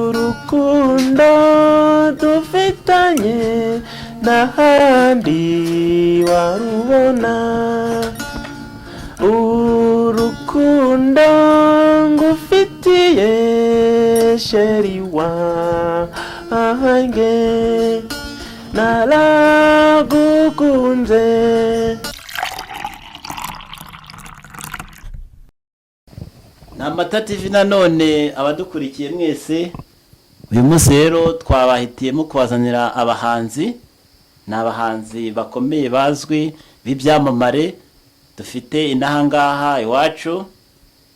Urukundo dufitanye n'ahandi warubona, urukundo ngufitiye sheri wanjye naragukunze. Namata TV nanone abadukurikiye mwese, uyu munsi rero twabahitiyemo kubazanira abahanzi. Ni abahanzi bakomeye bazwi b'ibyamamare dufite inahangaha iwacu.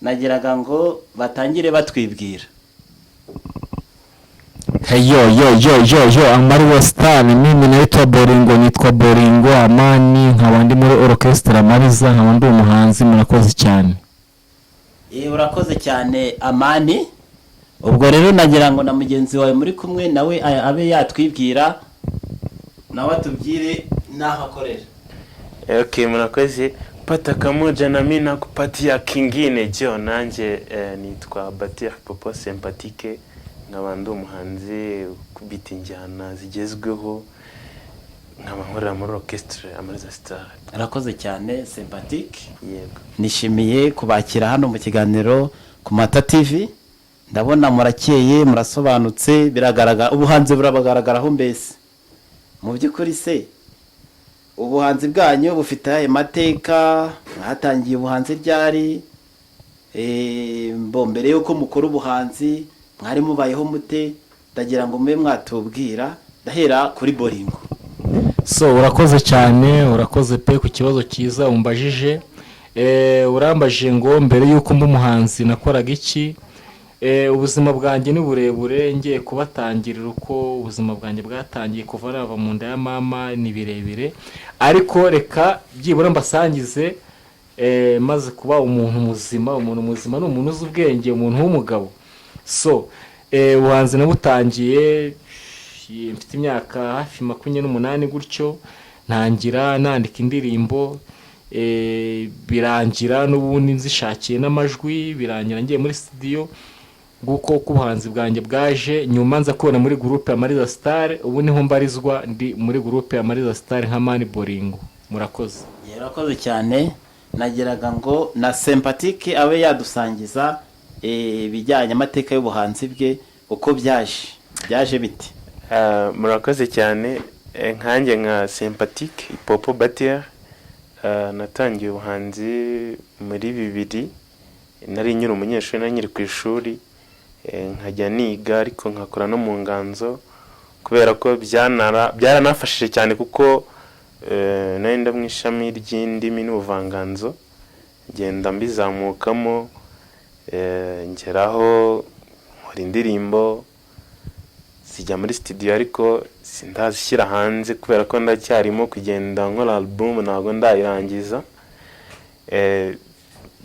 Nagiraga ngo batangire batwibwira. Yo amari wa star. Mimi naitwa Bolingo, nitwa Bolingo Amani, nkaba ndi muri orchestra Mariza, nkaba ndi umuhanzi. Murakoze cyane. Urakoze cyane Amani. Ubwo rero nagira ngo na mugenzi wawe muri kumwe nawe abe yatwibwira, nawe atubwire naho akorera. Okay, murakoze. Pata kamoja na mimi nakupatia kingine. Jo nanje nitwa Ipopo sympathique, nkaba umuhanzi kubita injyana zigezweho, nkaba nkorera muri orchestre Amariza Star. Arakoze cyane sympathique. Yego. Nishimiye kubakira hano mu kiganiro ku Mata TV. Ndabona murakeye, murasobanutse, biragaragara ubuhanzi burabagaragaraho mbese. Mu by'ukuri se ubuhanzi bwanyu bufite amateka, hatangiye ubuhanzi ryari, mbere yuko mukora ubuhanzi mwari mubayeho mute? Ndagira ngo mbe mwatubwira, ndahera kuri Bolingo. So urakoze cyane, urakoze pe ku kibazo cyiza umbajije. Urambajije ngo mbere yuko mba umuhanzi nakoraga iki. Ubuzima bwanjye ni burebure, ngiye kubatangirira uko ubuzima bwanjye bwatangiye kuva nava mu nda ya mama, ni birebire, ariko reka byibura mbasangize. Maze kuba umuntu muzima. Umuntu muzima ni umuntu uzi ubwenge, umuntu w'umugabo. So ubuhanzi nabutangiye mfite imyaka hafi 28 gutyo, ntangira nandika indirimbo, birangira n'ubundi nzishakiye n'amajwi, birangira ngiye muri studio. Guko kubuhanzi bwanjye bwaje nyuma nza kubona muri groupe ya Amariza Star. Ubu niho mbarizwa, ndi muri groupe ya Amariza Star nka Mani Bolingo. Murakoze. Yarakoze cyane. Nagiraga ngo na sympathique abe yadusangiza bijyanye amateka y'ubuhanzi bwe uko byaje biti. Murakoze cyane. Nkanjye nka sympathique Ipopo batteur, natangiye ubuhanzi muri 2000. Nari nyiri umunyeshuri, nari nyiri ku ishuri, nkajya niga ariko nkakora no mu nganzo, kubera ko byaranafashije cyane kuko nari nda mu ishami ry'indimi n'ubuvanganzo, ngenda mbizamukamo, ngeraho nkora indirimbo zijya muri studio ariko sindazishyira hanze kubera ko ndacyarimo kugenda nkora album, ntabwo ndayirangiza.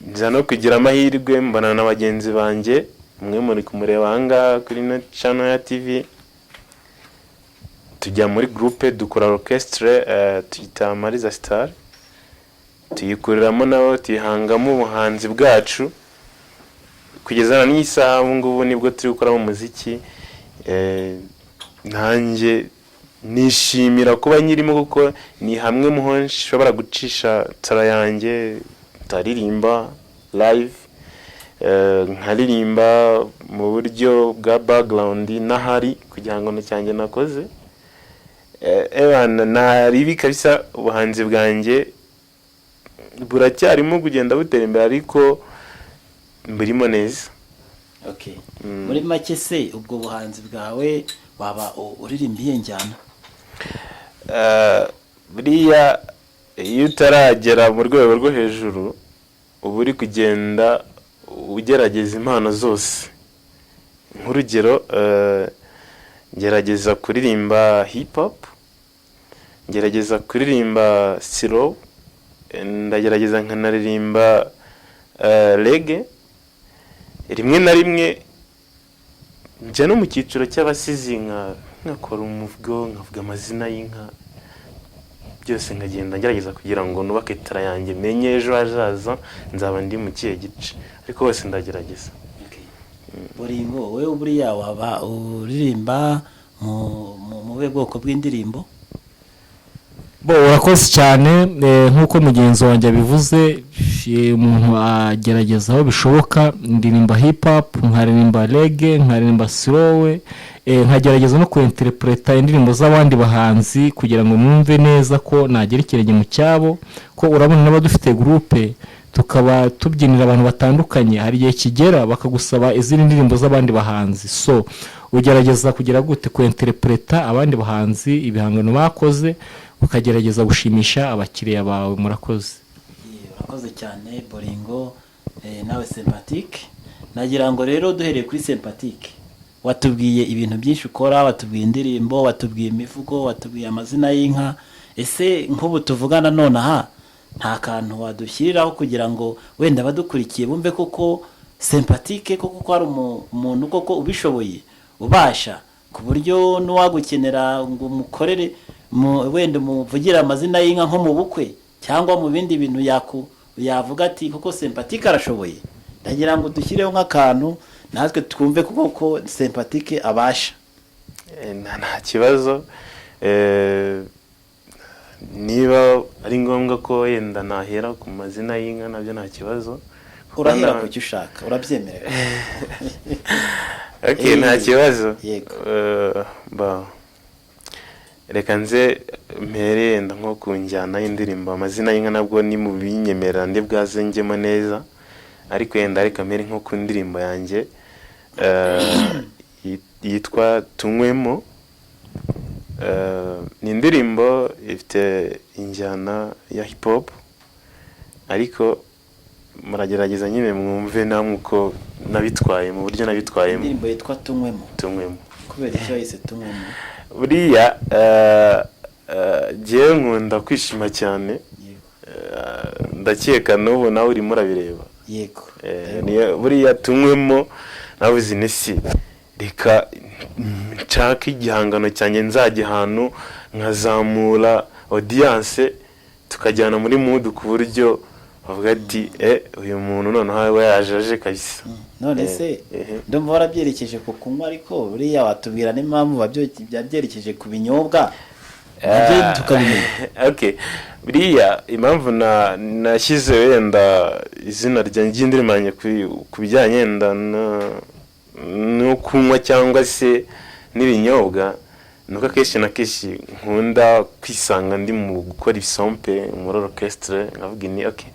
Nza no kugira amahirwe mbana na bagenzi banjye, mwe muri kumureba hanga kuri no channel ya TV, tujya muri groupe dukora orchestre tuyita Amariza Star, tuyikuriramo nabo tuyihangamo ubuhanzi bwacu kugeza n'isaha ngubu nibwo turi gukora mu muziki. Nanjye nishimira kuba nyirimo kuko ni hamwe muho nshobora gucisha tara yanjye, taririmba live, nkaririmba mu buryo bwa background nahari kugira ngo n'cyanjye nakoze. Naribi kabisa ubuhanzi bwanjye buracyarimo kugenda butera imbere ariko burimo neza. Okay. Muri make se ubwo buhanzi bwawe waba uririmbiye njyana? Buriya iyo utaragera mu rwego rwo hejuru uba uri kugenda ugerageza impano zose. Nk'urugero ngerageza kuririmba hip hop, ngerageza kuririmba slow, ndagerageza nkanaririmba reggae. Rimwe na rimwe njya no mu cyiciro cy'abasizi nkakora umuvugo, nkavuga amazina y'inka, byose nkagenda ngerageza kugira ngo nubake tara yanjye menye ejo hazaza nzaba ndi mu kihe gice, ariko hose ndagerageza. Bolingo wowe buriya waba uririmba mu bwoko bw'indirimbo? Urakoze cyane, nk'uko mugenzi wanjye abivuze, umuntu agerageza aho bishoboka. Ndirimba hip hop, nkaririmba reggae, nkaririmba slow, nkagerageza no kuinterpreta indirimbo z'abandi bahanzi kugira ngo numve neza ko nagera ikirenge mu cyabo, ko urabona n'abadufite groupe tukaba tubyinira abantu batandukanye, hari igihe kigera bakagusaba izindi ndirimbo z'abandi bahanzi, so ugerageza kugira gute kuinterpreta abandi bahanzi ibihangano bakoze, ukagerageza gushimisha abakiriya bawe. Murakoze. Urakoze cyane Bolingo, nawe sympathique. Nagira ngo rero duhereye kuri sympathique, watubwiye ibintu byinshi ukora, watubwiye indirimbo, watubwiye imivugo, watubwiye amazina y'inka. Ese nk'ubu tuvugana none aha, nta kantu wadushyiriraho kugira ngo wenda badukurikiye bumve koko sympathique koko ari umuntu koko ubishoboye, ubasha ku buryo n'uwagukenera ngo umukorere wenda umuvugira amazina y'inka nko mu bukwe cyangwa mu bindi bintu yavuga ati koko sympathique arashoboye? Ndagira ngo dushyireho nk'akantu natwe twumve koko sympathique abasha. Nta kibazo, niba ari ngombwa ko yenda nahera ku mazina y'inka nabyo nta kibazo. Urahera ku cyo ushaka, urabyemerera? Okay, nta kibazo. Yego. Reka nze mpere yenda nko ku njyana y'indirimbo. Amazina y'inka nabwo ni mu binyemerera ndi bwaze njyemo neza, ariko yenda reka mpere nko ku ndirimbo yanjye yitwa Tunywemo. Ni indirimbo ifite injyana ya hip hop, ariko muragerageza nyine mwumve namwe uko nabitwaye, mu buryo nabitwaye. Indirimbo yitwa Tunywemo. Tunywemo. Kubera icyo yise Tunywemo? Buriya jewe nkunda kwishima cyane, ndakeka n'ubu nawe urimo urabireba. Yego. Buriya Tunywemo navuze nesi reka nshaka igihangano cyanjye nzajya ahantu nkazamura audience, tukajyana muri mood ku buryo bavuga ati uyu muntu noneho aba yajaje kabisa. None se ndumva warabyerekeje ku kunywa, ariko buriya watubwira n'impamvu byabyerekeje ku binyobwa nabyo tukabimenya? Okay, buriya impamvu nashyize wenda izina ry'indirimbo yanjye ku bijyanye wenda no kunywa cyangwa se n'ibinyobwa, nuko akenshi na kenshi nkunda kwisanga ndi mu gukora isompe muri orchestre, nkavuga ni okay,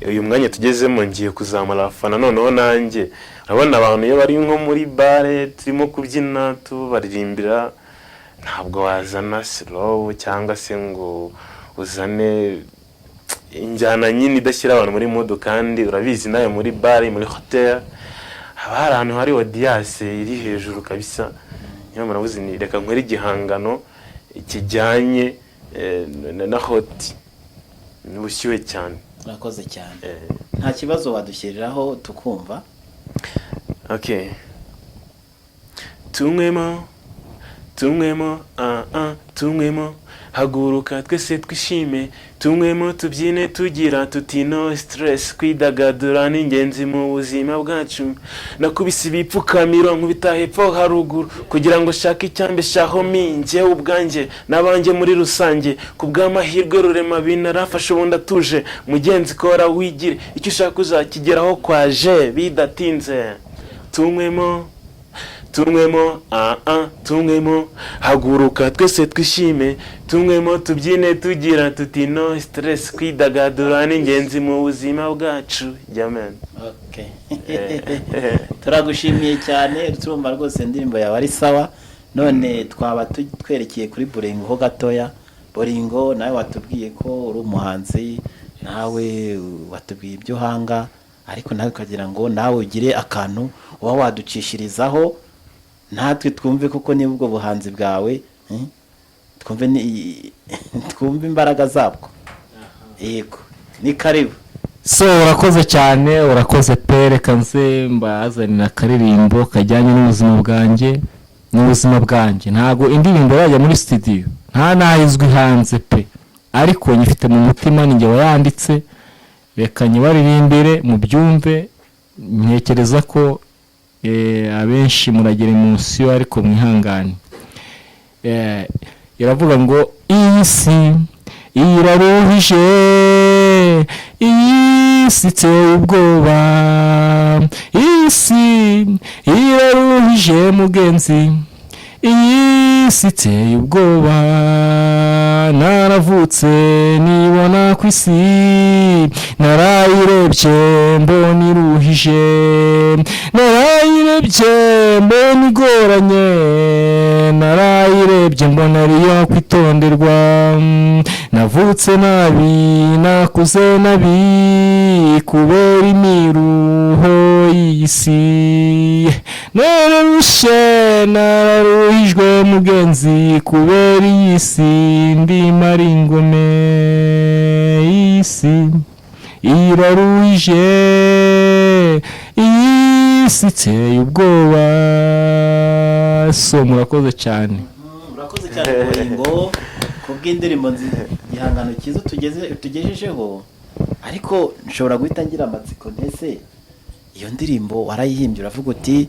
uyu mwanya tugezemo ngiye kuzamura abafana. Noneho nanjye urabona abantu iyo bari nko muri bare turimo kubyina tubaririmbira, ntabwo wazana slow cyangwa se ngo uzane injyana nyine idashyira abantu muri mood, kandi urabizi nayo muri bare muri hotel haba hari ahantu hari audience iri hejuru kabisa. Niyo murabuze ni reka nkore igihangano kijyanye na hot n'ubushyuhe cyane. Urakoze cyane. Nta kibazo wadushyiriraho tukumva? Okay. Tunywemo, tunywemo, tunywemo, haguruka twese twishime, tunywemo tubyine tugira tuti no stress, kwidagadura ni ingenzi mu buzima bwacu. Nakubise ibipfukamiro nkubita hepfo haruguru kugira ngo shaka icyambeshaho njyewe ubwanjye n'abanjye muri rusange, ku bw'amahirwe rurema binarafasha ubundi atuje, mugenzi kora wigire icyo ushaka uzakigeraho kwaje bidatinze. Tunywemo, tunywemo, tunywemo, haguruka twese twishime, tunywemo tubyine tugira tuti no stress, kwidagadura ni ingenzi mu buzima bwacu. Amen. Okay. Turagushimiye cyane, turumva rwose indirimbo yawe ari sawa. None twaba twerekeye kuri Bolingo ho gatoya. Bolingo nawe watubwiye ko uri umuhanzi, nawe watubwiye ibyo hanga, ariko nawe ukagira ngo nawe ugire akantu uba waducishirizaho natwe twumve kuko niba ubwo buhanzi bwawe twumve imbaraga zabwo. Yego, ni karibu. So urakoze cyane, urakoze pe. Reka nze mbazanira akaririmbo kajyanye n'ubuzima bwanjye n'ubuzima bwanjye. Ntago indirimbo yajya muri studio, nta nahizwe hanze pe. ariko nyifite mu mutima ninjye wayanditse, reka nyibaririmbire mu byumve. Ntekereza ko abenshi muragera munsi yo, ariko mwihangane. Iravuga ngo iyi si iraruhije, iyi si iteye ubwoba, iyi si iraruhije mugenzi, iyi si iteye ubwoba. Naravutse nibona ku isi, narayirebye mbona iruhije, narayirebye mbona igoranye, narayirebye mbona ariyo kwitonderwa. Navutse nabi, nakuze nabi, kubera imiruho y'iyi si. Nararushe nararuhijwe mugenzi, kubera iyi si ndimara ingome. Iyi si iraruhije, iyi si iteye ubwoba. So murakoze cyane. Murakoze cyane Bolingo kubw'indirimbo nziza, igihangano cyiza tugejejeho. Ariko nshobora guhita ngira amatsiko, ntese iyo ndirimbo warayihimbye uravuga uti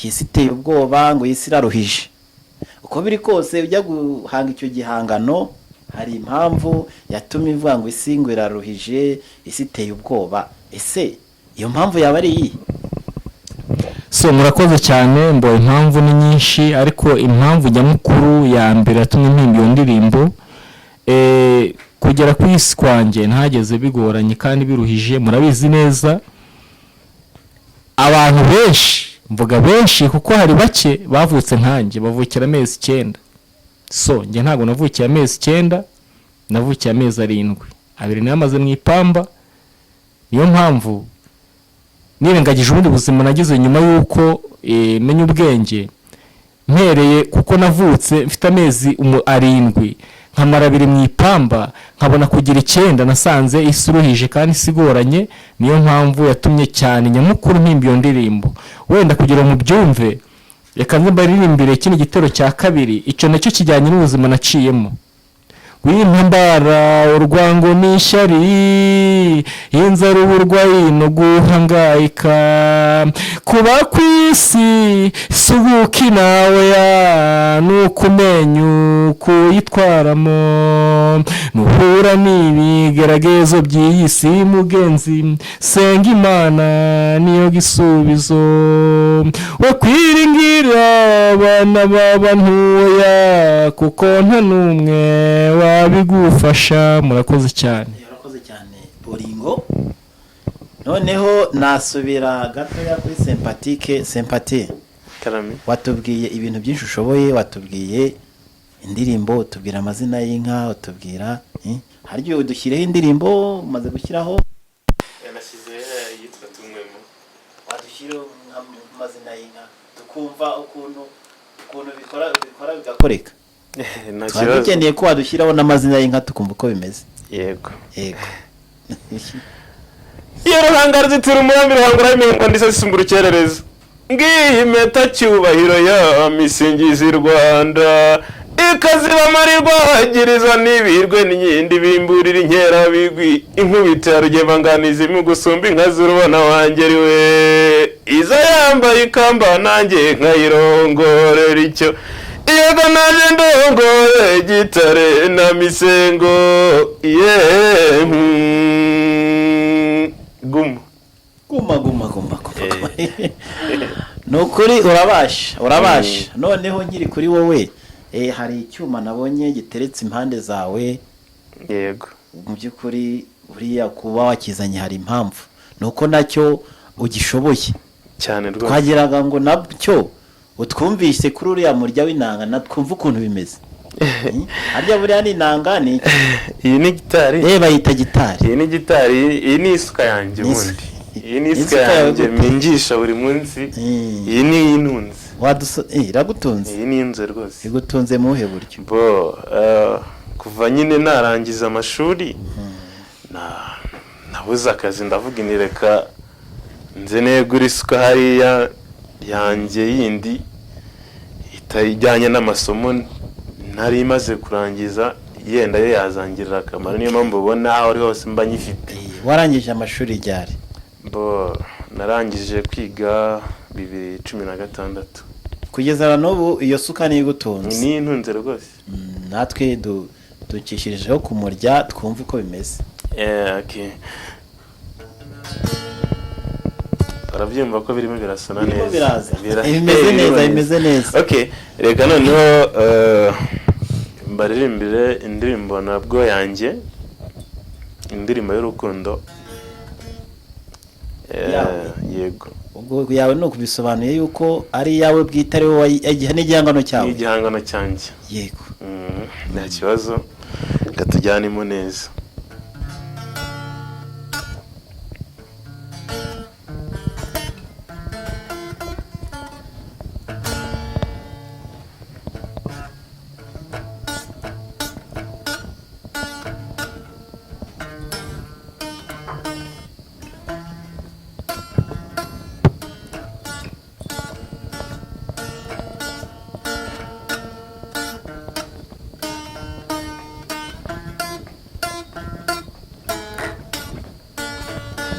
iyi si iteye ubwoba, ngo iyi si iraruhije. Uko biri kose ujya guhanga icyo gihangano, hari impamvu yatumye ivuga ngo isi ngo iraruhije, isi iteye ubwoba. Ese iyo mpamvu yaba ari iyi? So murakoze cyane. Mbo impamvu ni nyinshi, ariko impamvu nyamukuru ya mbere yatumye mpimba iyo ndirimbo, kugera ku isi kwanjye ntageze bigoranye kandi biruhije. Murabizi neza abantu benshi, mvuga benshi kuko hari bake bavutse nkanjye, bavukira amezi 9. So njye ntabwo navukiye amezi 9, navukiye amezi 7. 2 namaze mu ipamba. Niyo mpamvu nirengagije ubundi buzima nagize nyuma yuko menye ubwenge, mpereye kuko navutse mfite amezi 7, nkamara 2 mu ipamba, nkabona kugira 9, nasanze isi iruhije kandi isigoranye. Niyo mpamvu yatumye cyane nyamukuru mpimba iyo ndirimbo. Wenda kugira mu byumve, reka nze mbaririmbire kino gitero cya kabiri, icyo nacyo kijyanye n'ubuzima naciyemo. W'impambara, urwango n'ishyari, inzara, uburwayi no guhangayika, kuba ku isi subuki nawe ya nukumenyu kuyitwaramo. Nuhura n'ibigeragezo by'iyi si mugenzi, senga Imana niyo gisubizo. Wakwiringira abana b'abantu ya, kuko nta n'umwe wabigufasha. Murakoze cyane. Murakoze cyane Bolingo. Noneho nasubira gatoya kuri Sympathie. Karame. Watubwiye ibintu byinshi ushoboye, watubwiye indirimbo, utubwira amazina y'inka, utubwira haryo udushyireho indirimbo umaze gushyiraho. Yanashyize yitwa tumwemo. Wadushyiraho amazina y'inka tukumva ukuntu bikora bigakoreka. Twakeneye ko wadushyiraho n'amazina y'inka tukumva uko bimeze. Yego. Iyo ruhanga ruzitira umurambi, ruhanga rw'imihingo ndetse zisumbura urukerereza. Ngiyi impeta cyubahiro ya misingizi Rwanda, ikazibamarirwa hagiriza n'ibirwe n'inkindi bimburira inkera bigwi. Inkubito ya rugemanganizi mu gusumba inka z'urubona wangeriwe, iza yambaye ikamba nanjye nkayirongorera icyo. Yego naje ndongore gitare na misengo. Guma. Nukuri urabasha. Noneho nkiri kuri wowe, hari icyuma nabonye giteretse impande zawe. Yego. Mu by'ukuri buriya kuba wakizanye hari impamvu, nuko nacyo ugishoboye cyane rwose. Twagiraga ngo nabyo utwumvise kuri uriya murya w'inanga, natwumva ukuntu bimeze. Harya buriya ni inanga ni iki? Iyi ni gitari. Bayita gitari. Iyi ni gitari, iyi ni isuka yanjye ubundi. Iyi ni isuka yanjye mingisha buri munsi. Iyi ni inunze. Iragutunze. Iyi ni inzu rwose. Igutunze mu he buryo? Kuva nyine narangiza amashuri, nabuze akazi, ndavuga inireka nze negura isuka hariya yanjye yindi itajyanye n'amasomo nari imaze kurangiza yenda yo yazangirira akamaro, niyo mpamvu ubona aho ari hose mba nyifite. warangije amashuri ryari? Narangije kwiga 2016. Kugeza na n'ubu iyo suka niyo igutunze? Ni intunze rwose. Natwe dukishirijeho kumurya twumva uko bimeze. Okay. Barabyumva ko birimo birasana neza. Biraza. Bimeze neza. Okay, reka noneho mbaririmbire indirimbo nabwo yanjye, indirimbo y'urukundo. Yego. Ubwo yawe no kubisobanuye yuko ari yawe bwite, ari wowe n'igihangano cyawe? Igihangano cyanjye. Yego. Nta kibazo, katujyanemo neza.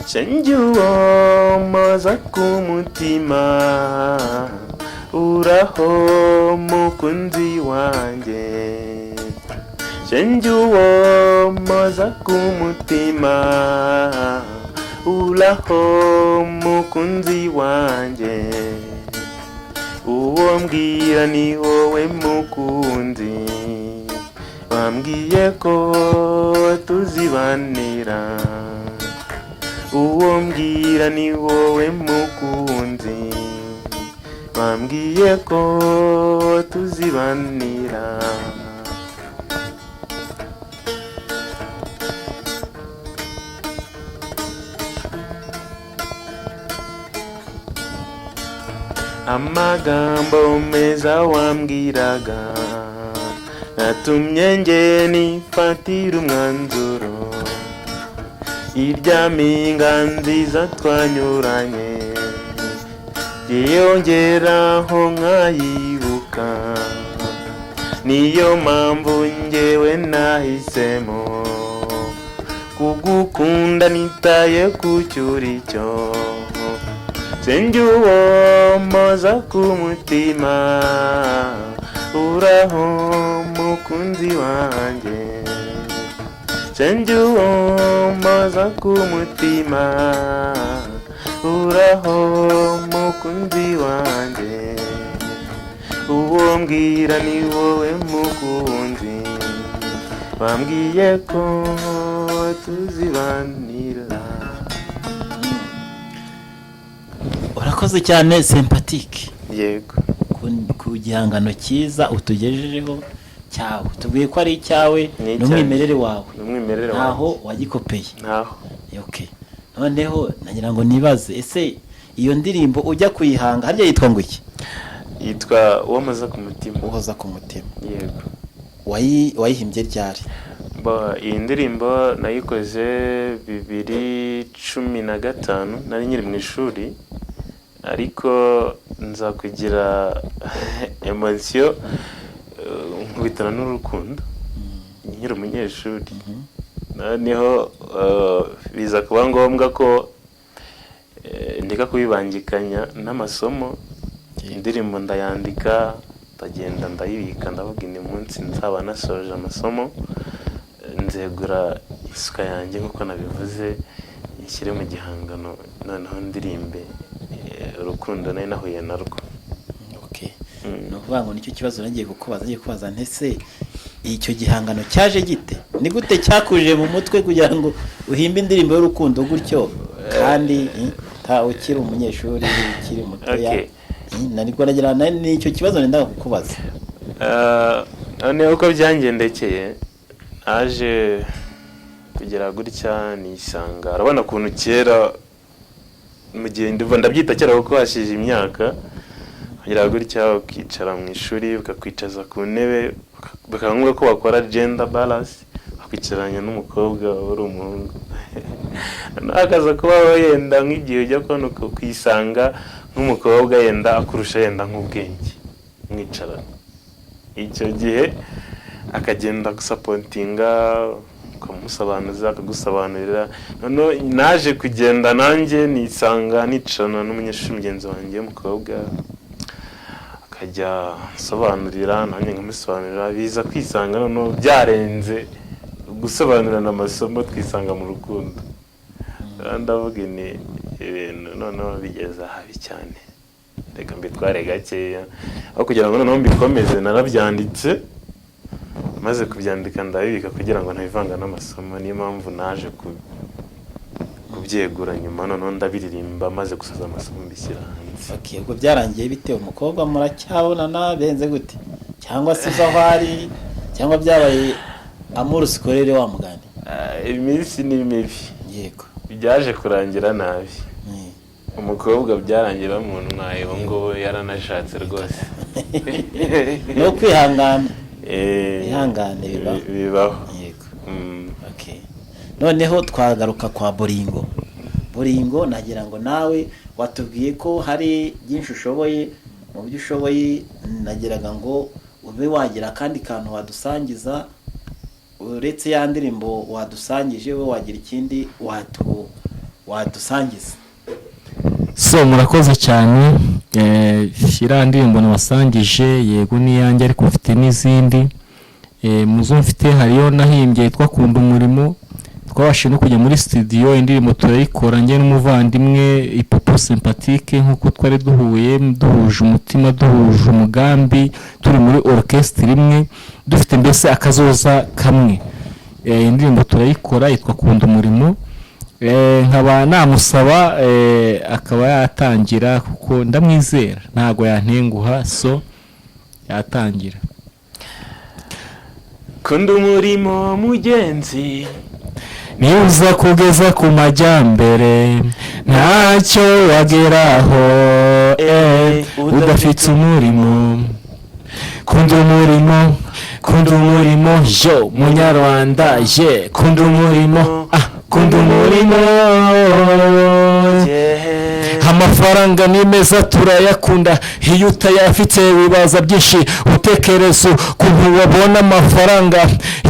Senjuo maza kumutima, uraho mukunzi wanjye. Senjuo maza kumutima, uraho mukunzi wanjye. Uwo mbwira ni wowe mukunzi, wambwiye ko tuzibanira. Uwo mbwira ni wowe mukunzi, wambwiye ko tuzibanira. Amagambo meza wambwiraga natumye nge nifatira umwanzuro. Irya mpinga nziza twanyuranye yiyongeraho nkayibuka. Niyo mpamvu njyewe nahisemo kugukunda nitaye ku cyo uri cyo. Senjuo maza kumutima, uraho mukunzi wanjye. Senjuo maza kumutima, uraho mukunzi wanjye. Uwo mbwira ni wowe mukunzi, wambwiye ko tuzibanira. Urakoze cyane Sympatique. Yego. Ku gihangano cyiza utugejejeho cyawe, tubwiye ko ari icyawe n'umwimerere wawe. N'umwimerere wawe. Ntaho wagikopeye. Ntaho. Okay. Noneho nagira ngo nibaze, ese iyo ndirimbo ujya kuyihanga harya yitwa ngo iki? Yitwa Uwoza ku mutima. Uhoza ku mutima. Yego. Wayihimbye ryari? Iyi ndirimbo nayikoze 2015, nari nyiri mu ishuri, ariko nza kugira emotion nkubitana n'urukundo nyiri umunyeshuri. Noneho biza kuba ngombwa ko ndeka kubibangikanya n'amasomo. Indirimbo ndayandika, ndagenda ndayibika, ndavuga ni munsi nzaba nasoje amasomo nzegura isuka yanjye nk'uko nabivuze, ishyire mu gihangano, noneho ndirimbe urukundo nari nahuye narwo. Okay. No kuvuga ngo nicyo kibazo nagiye kukubaza ntese icyo gihangano cyaje gite? Ni gute cyakuje mu mutwe kugira ngo uhimbe indirimbo y'urukundo gutyo kandi ukiri umunyeshuri ukiri mutoya? Okay. Nariko nagira nicyo kibazo nenda kukubaza. None uko byangendekeye naje kugera gutya nisanga, urabona kuntu kera mu gihe ndabyita kera kuko hashije imyaka, kugera gutya ukicara mu ishuri bakakwicaza ku ntebe bakavuga ko bakora gender balance, bakwicaranya n'umukobwa uri umuhungu. Nakaza kuba yenda nk'igihe ujya kubona kwisanga nk'umukobwa yenda akurusha yenda nk'ubwenge mwicarana. Icyo gihe akagenda gusapotinga, ukamusobanuza akagusobanurira. Noneho naje kugenda nanjye nisanga nicarana n'umunyeshuri mugenzi wanjye w'umukobwa, akajya asobanurira nanjye nkamusobanurira, biza kwisanga noneho byarenze gusobanurirana amasomo, twisanga mu rukundo. Ndavuga ni ibintu noneho bigeze habi cyane, reka mbitware gakeya, aho kugira ngo noneho mbikomeze narabyanditse, maze kubyandika ndabibika kugira ngo ntabivanga n'amasomo. Niyo mpamvu naje kubyegura nyuma, noneho ndabiririmba maze gusoza amasomo mbishyira hanze. Okay, ubwo byarangiye bite? Umukobwa muracyabonana benze gute, cyangwa se uza aho ari, cyangwa byabaye amour scolaire wa mugani? Iminsi ni mibi, yego, byaje kurangira nabi. Umukobwa byarangira umuntu mwayo ngo yaranashatse rwose. No kwihangana, ihangane bibaho. Yego. Okay, noneho twagaruka kwa Bolingo. Bolingo, nagira ngo nawe watubwiye ko hari byinshi ushoboye, mu byo ushoboye nagiraga ngo ube wagira kandi kantu wadusangiza, uretse ya ndirimbo wadusangije, we wagira ikindi wadusangiza. So murakoze cyane. Iriya ndirimbo nabasangije yego ni yanjye, ariko mfite n'izindi. Muzo mfite hariyo nahimbye yitwa Kunda Umurimo, twabashije no kujya muri studio, indirimbo turayikora njye n'umuvandimwe Ipopo sympathique, nkuko twari duhuje umutima, duhuje umugambi, turi muri orchestre imwe, dufite mbese akazoza kamwe. Indirimbo turayikora yitwa Kunda Umurimo. Nkaba namusaba akaba yatangira, kuko ndamwizera ntago yantenguha, so yatangira. Kunda umurimo mugenzi, niuza kugeza ku majyambere, ntacyo wageraho udafite umurimo. Kunda umurimo, kunda umurimo, yo munyarwanda, ye kunda umurimo, kunda umurimo. Amafaranga ni meza turayakunda, iyo utayafite wibaza byinshi, utekerezo kuntu wabona amafaranga.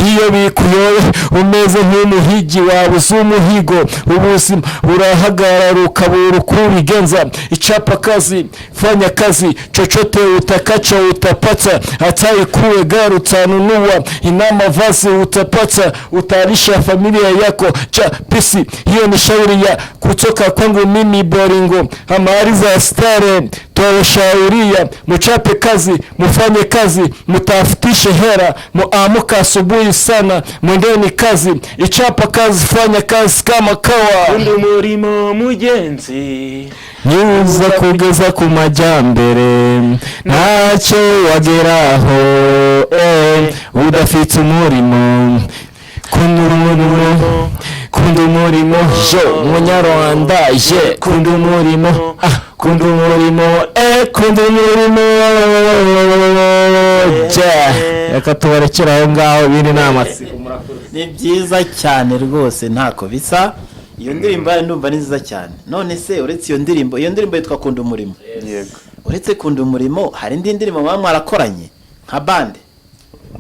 Iyo bikuyoye umeze nk'umuhigi wabuze umuhigo, ubuzima burahagarara ukabura uko ubigenza. Ichapa kazi, fanya kazi, chochote utakacho utapata, hata ikuwe gari utanunua, ina mavazi utapata, utalisha familia yako. Cha pisi, hiyo ni shauri ya kutoka kwangu mimi Bolingo. Amari za stare tuwashauria, muchape kazi, mufanye kazi, mutafutishe hera, muamuka asubuhi sana, mwendeni kazi. Ichapa kazi, fanya kazi kama kawa. Kunda umurimo mugenzi, niuza kugeza ku majyambere, ntacyo wageraho udafite umurimo. Kunda umurimo, kunda umurimo, yo munyarwanda, ye kunda umurimo, kunda umurimo, kunda umurimo. Reka tubarekera aho ngaho, ibindi ni amatsiko. Ni byiza cyane rwose, ntako bisa. Iyo ndirimbo ndumva ni nziza cyane. None se uretse iyo ndirimbo yitwa Kunda Umurimo, yego, uretse Kunda Umurimo hari indi ndirimbo mwarakoranye nka bande?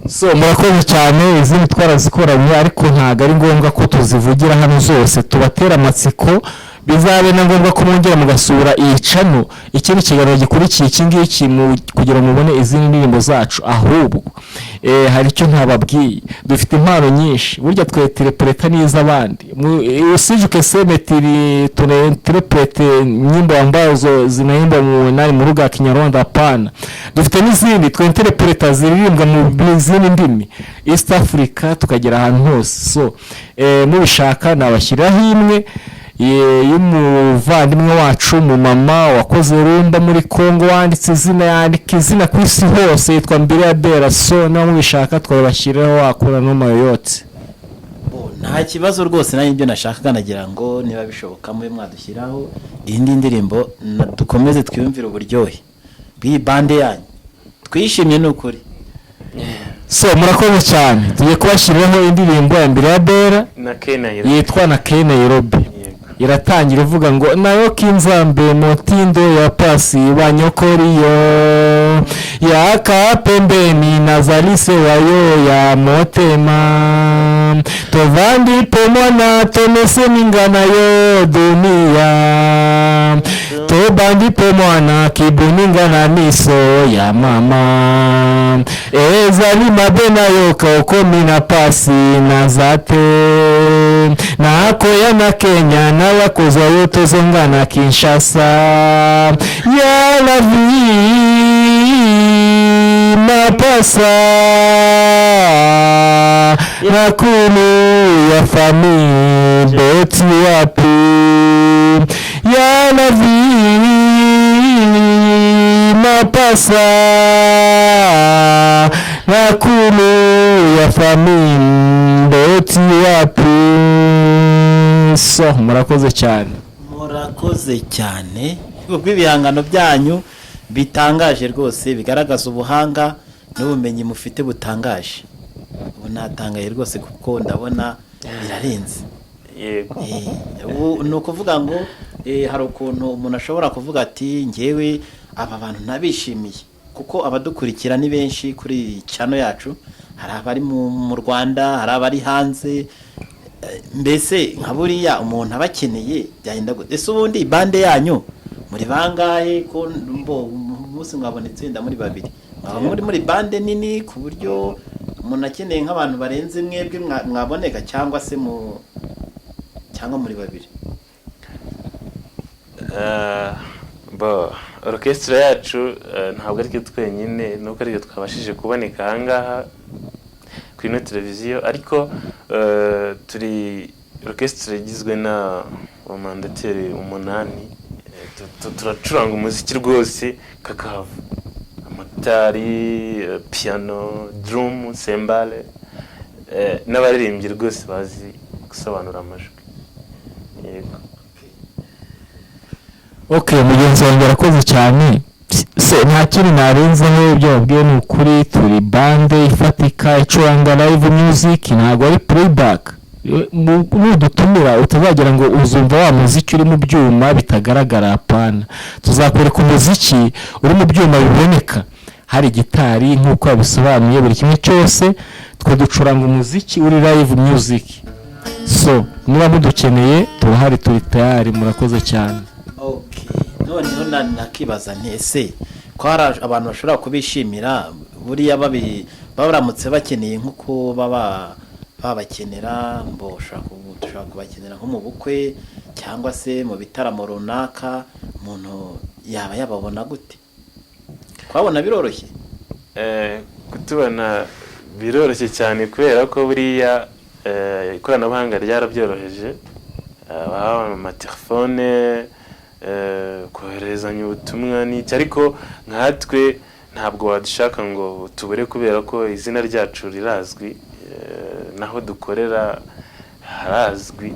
So murakoze cyane, izindi twarazikoranye, ariko ntago ari ngombwa ko tuzivugira hano zose, tubatera amatsiko. Bizabe na ngombwa ko mwongera mugasura iyi channel, ikindi kiganiro gikurikiye iki ngiki, kugira mubone izindi ndirimbo zacu. Ahubwo hari icyo ntababwiye, dufite impano nyinshi, burya tweterepureta n'iza abandi. Usije seme tunainterprete nyimbo ambazo zinaimba mu lugha ya Kinyarwanda. Hapana, dufite n'izindi twinterpreta ziririmbwa mu zindi ndimi East Africa, tukagera ahantu hose. So mubishaka nabashyiraho imwe y'umuvandimwe wacu mu mama wakoze rumba muri Kongo, wanditse izina, yandika izina ku isi hose, yitwa Mbere ya Bera. So nawe mubishaka twabashyiraho, wakora no mayotse. Nta kibazo rwose, nanjye ibyo nashaka nagira ngo niba bishoboka mwe mwadushyiraho indi ndirimbo dukomeze twiyumvira uburyohe bw'iyi bande yanyu, twishimye n'ukuri. So murakoze cyane, tugiye kubashyiraho indirimbo ya Mbere ya Bera yitwa na Nairobi. Iratangira uvuga ngo nayo kinzambe motindo ya pasi banyokoriyo. yaka pembeni nazalise wayo ya motema tovandi mwana tonese ningana yo dunia tobandi mwana kibuninga na miso ya mama ezali mabe nayo kaokomi na pasi na zate nakoya na Kenya nawakozwa yo tozonga na Kinshasa ya la vie mapasa nakulu ya famille beti wapi ya la vie mapasa nakulu ya famille beti wapi. So murakoze cyane, murakoze cyane kubw'ibihangano byanyu bitangaje rwose, bigaragaza ubuhanga n'ubumenyi mufite butangaje. Ubu natangaye rwose kuko ndabona birarenze. yego ubu ni ukuvuga ngo hari ukuntu umuntu ashobora kuvuga ati ngewe aba bantu nabishimiye, kuko abadukurikira ni benshi kuri channel yacu, hari abari mu Rwanda, hari abari hanze, mbese nka buriya umuntu abakeneye byagenda gute? Ese ubundi bande yanyu muri bangahe? Ko umunsi mwabonetse wenda muri babiri, muri bande nini ku buryo umuntu akeneye nk'abantu barenze mwebwe mwaboneka, cyangwa se cyangwa muri babiri? orchestre yacu ntabwo ari twenyine, nuko ari twabashije kuboneka ahangaha kuri ino televiziyo, ariko turi orchestre igizwe na bamandateri 8. Turacuranga umuziki rwose kakava, amatari, piano, drum, cymbale, n'abaririmbyi rwose bazi gusobanura amajwi. Yego. Okay, mugenzi wanjye arakoze cyane. Se nta kintu narenzeho, ibyo babwiye ni ukuri. Turi bande ifatika icuranga live music, ntabwo ari playback. Nudutumira utazagira ngo uzumva wa muziki uri mu byuma bitagaragara, hapana. Tuzakwereka umuziki uri mu byuma biboneka, hari gitari nk'uko yabisobanuye, buri kimwe cyose twe ducuranga umuziki uri live music. So niba mudukeneye turahari, turi tayari. Murakoze cyane. Okay, noneho nakibaza ntese ko hari abantu bashobora kubishimira buriya baramutse bakeneye nk'uko babakenera, dushobora kubakenera nko mu bukwe cyangwa se mu bitaramo runaka, umuntu yaba yababona gute? Kwabona biroroshye? Kutubona biroroshye cyane kubera ko buriya ikoranabuhanga ryarabyoroheje, amatelefone, koherezanya ubutumwa n'iki, ariko nkatwe ntabwo wadushaka ngo tubure kubera ko izina ryacu rirazwi, naho dukorera harazwi,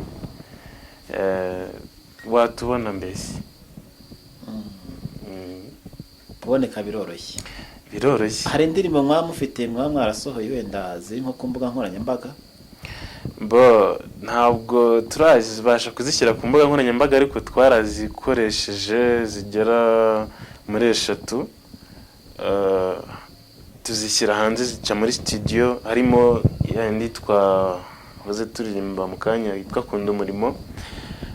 watubona mbese. Kuboneka biroroshye? Biroroshye. Hari indirimbo mwamufite mwarasohoye wenda ziri nko ku mbuga nkoranyambaga? Ntabwo turazibasha kuzishyira ku mbuga nkoranyambaga, ariko twarazikoresheje zigera muri 3, tuzishyira hanze zica muri studio, harimo yandi twahoze turirimba mu kanya yitwa Kunda Umurimo,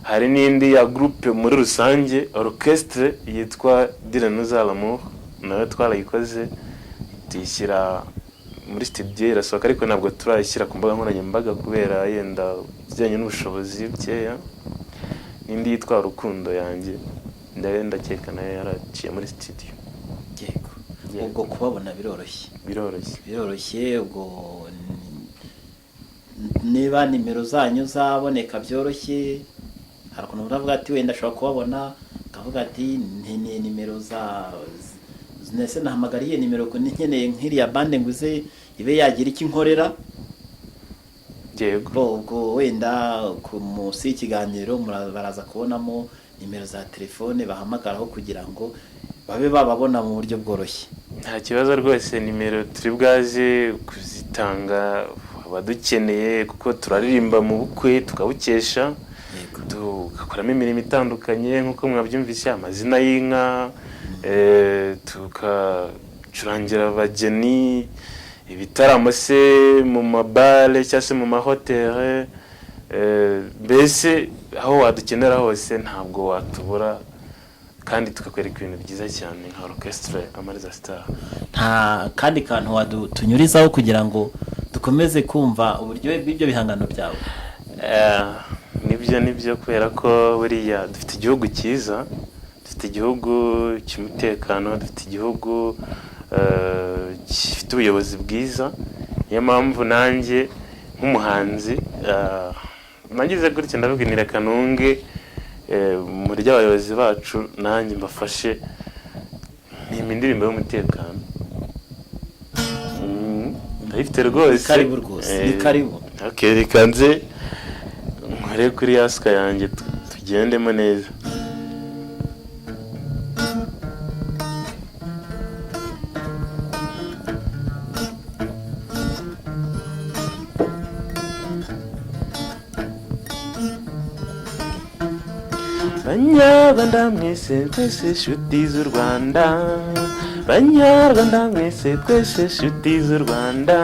hari n'indi ya groupe muri rusange orchestre yitwa Dire nous à l'amour, nayo twarayikoze tuyishyira muri studio irasohoka, ariko ntabwo turayishyira ku mbuga nkoranyambaga kubera yenda bijyanye n'ubushobozi bukeya. N'indi yitwa Urukundo yanjye ndakeka nayo yaraciye muri studio. Yego. Ubwo kubabona biroroshye? Biroroshye. Ubwo niba nimero zanyu zaboneka byoroshye, hari ukuntu uravuga ati wenda ashobora kubabona akavuga ati nkeneye nimero nese nahamagariye nimero ko nkeneye nk'iriya bande nguze ibe yagira iki nkorera. Yego. Ubwo wenda ku munsi y'ikiganiro baraza kubonamo nimero za telefone bahamagaraho kugira ngo babe bababona mu buryo bworoshye. Nta kibazo rwose, nimero turi bwaze kuzitanga abadukeneye, kuko turaririmba mu bukwe tukabukesha, tugakoramo imirimo itandukanye nk'uko mwabyumvise, amazina y'inka, curangira abageni ibitaramo se mu mabare cyangwa se mu mahoteli, mbese aho wadukenera hose ntabwo watubura kandi tukakwereka ibintu byiza cyane nka orchestre Amariza Star. nta kandi kantu wadutunyurizaho kugira ngo dukomeze kumva uburyohe bw'ibyo bihangano byawe? Nibyo kubera ko buriya dufite igihugu cyiza, dufite igihugu cy'umutekano, dufite igihugu gifite ubuyobozi bwiza. Niyo mpamvu nanjye nk'umuhanzi nagize gutya ndabwinira kanunge muri ry'abayobozi bacu nanjye mbafashe ni indirimbo y'umutekano. Ndayifite rwose. Karibu rwose, ni karibu. Okay, reka nze nkore kuri yaska yanjye tugendemo neza. Banyarwanda mwese twese nshuti z'u Rwanda, Banyarwanda mwese twese nshuti z'u Rwanda,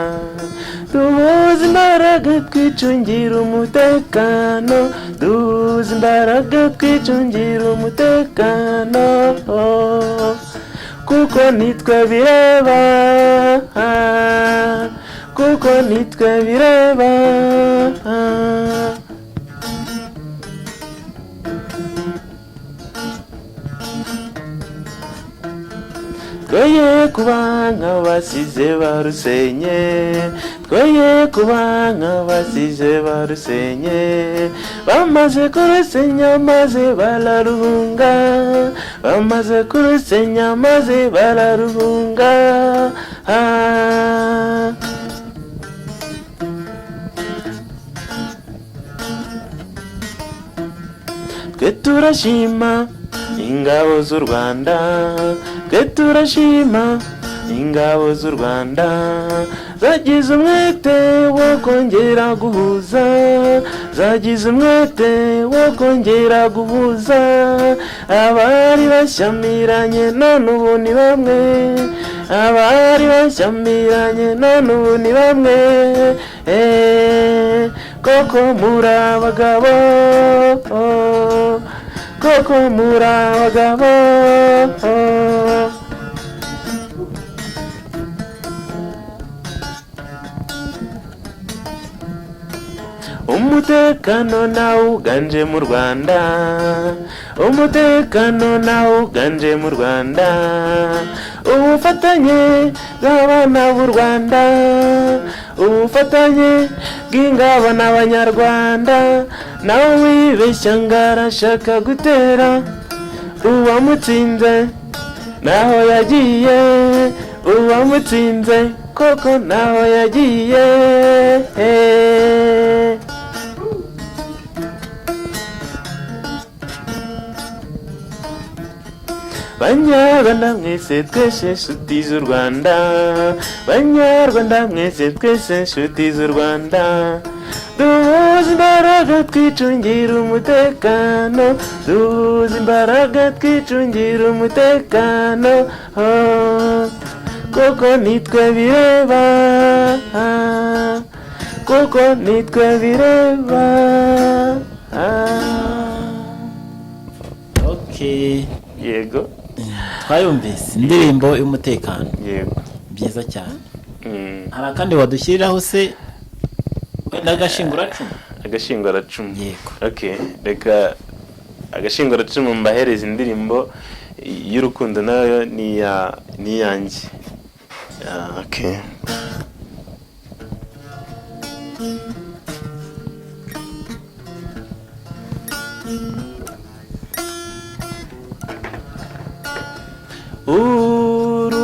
duhuze imbaraga twicungira umutekano, duhuze imbaraga twicungira umutekano, kuko nitwe bireba, kuko nitwe bireba. Twoye kuba nk'abasize barusenye, twoye kuba nk'abasize barusenye, bamaze kurusenya maze bararuhunga, bamaze kurusenya maze bararuhunga. Twe turashima ingabo z'u Rwanda, twe turashima ingabo z'u Rwanda, zagize umwete wo kongera guhuza, zagize umwete wo kongera guhuza, abari bashyamiranye none ubu ni bamwe, abari bashyamiranye none ubu ni bamwe. Koko muri abagabo, koko muri abagabo. Umutekano nawo uganje mu Rwanda, umutekano nawo uganje mu Rwanda, ubufatanye bw'abana b'u Rwanda, ubufatanye bw'ingabo n'abanyarwanda, nawe wibeshya ngo arashaka gutera uwamutsinze naho yagiye, uwamutsinze koko naho yagiye. Banyarwanda mwese twese nshuti z'u Rwanda, Banyarwanda mwese twese nshuti z'u Rwanda, duhuze imbaraga twicungira umutekano, duhuze imbaraga twicungira umutekano, kuko nitwe bireba, kuko nitwe bireba. Okay, Yego. twayumvise indirimbo y'umutekano. Yego. Byiza cyane. Hari akandi wadushyiriraho se wenda agashinguracumu? Agashinguracumu. Yego. Okay, reka agashinguracumu mbahereza indirimbo y'urukundo nayo ni iyanjye. Okay.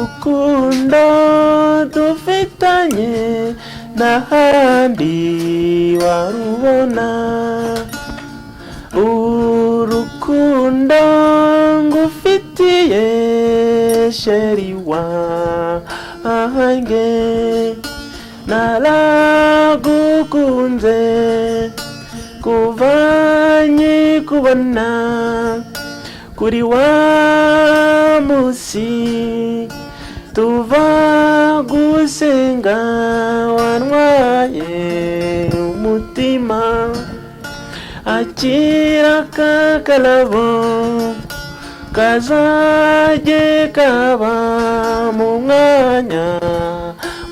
Urukundo dufitanye n'ahandi warubona, urukundo ngufitiye sheri wanjye, naragukunze kuva nkikubona kuri wa musi tuva gusenga wantwaye umutima, akira kakalabo kazajye kaba mu mwanya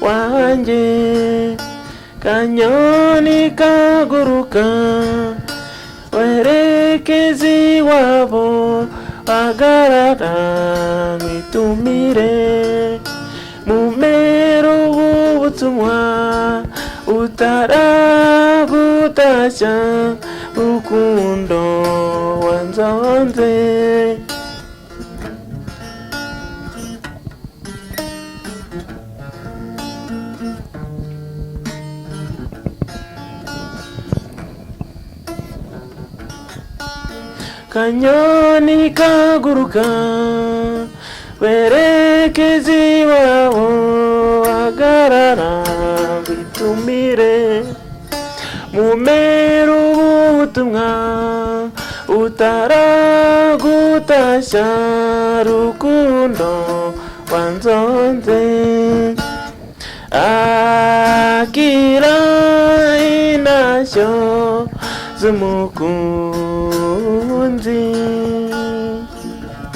wanjye, kanyoni kaguruka werekeza iwabo, hagarara nkwitumire, mumero w'ubutumwa utaragutashya, rukundo wanzonze. Kanyoni kaguruka werekeza iwabo, hagarara witumire, mumero w'ubutumwa utaragutashya, rukundo wanzonze. Akira intashyo z'umukunzi,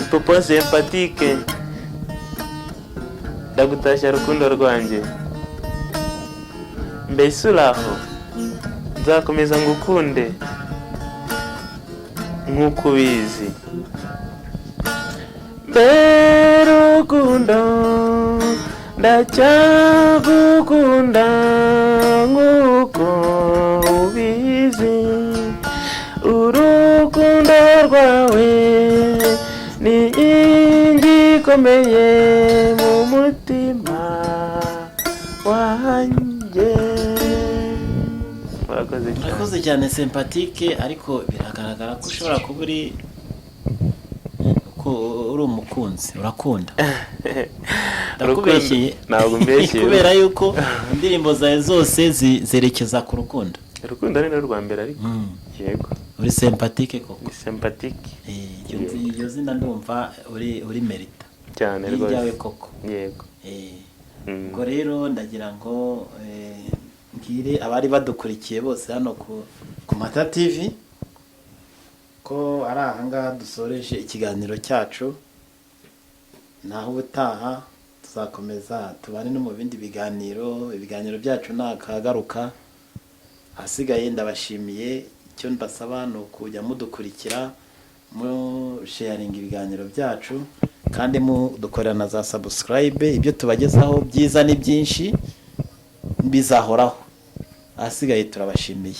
Ipopo sympathique, ndagutashya rukundo rwanjye, mbese uraho, nzakomeza ngukunde nk'uko ubizi, mbe rukundo ndacyagukunda nk'uko ubizi, urukundo rwawe ni ingikomeye mu mutima wanjye. Murakoze cyane Sympathique, ariko biragaragara ko ushobora kuba uri umukunzi, urakunda. Ndakubeshyeye, ntabwo mbeshyeye, kubera yuko indirimbo zawe zose zerekeza ku rukundo. Urukundo ari narwo rwa mbere, ariko yego uri Sympathique koko. Sympathique, iryo zina ndumva uri merita cyane rwose, iryawe koko. Yego. Ubwo rero ndagira ngo mbwire abari badukurikiye bose hano ku Mata TV ko ari ahangaha dusoreje ikiganiro cyacu, naho ubutaha tuzakomeza tubane no mu bindi biganiro. Ibiganiro byacu ntakagaruka, ahasigaye ndabashimiye. Icyo mbasaba ni ukujya mudukurikira, mu sharing ibiganiro byacu, kandi mudukorera na za subscribe. Ibyo tubagezaho byiza ni byinshi bizahoraho, ahasigaye turabashimiye.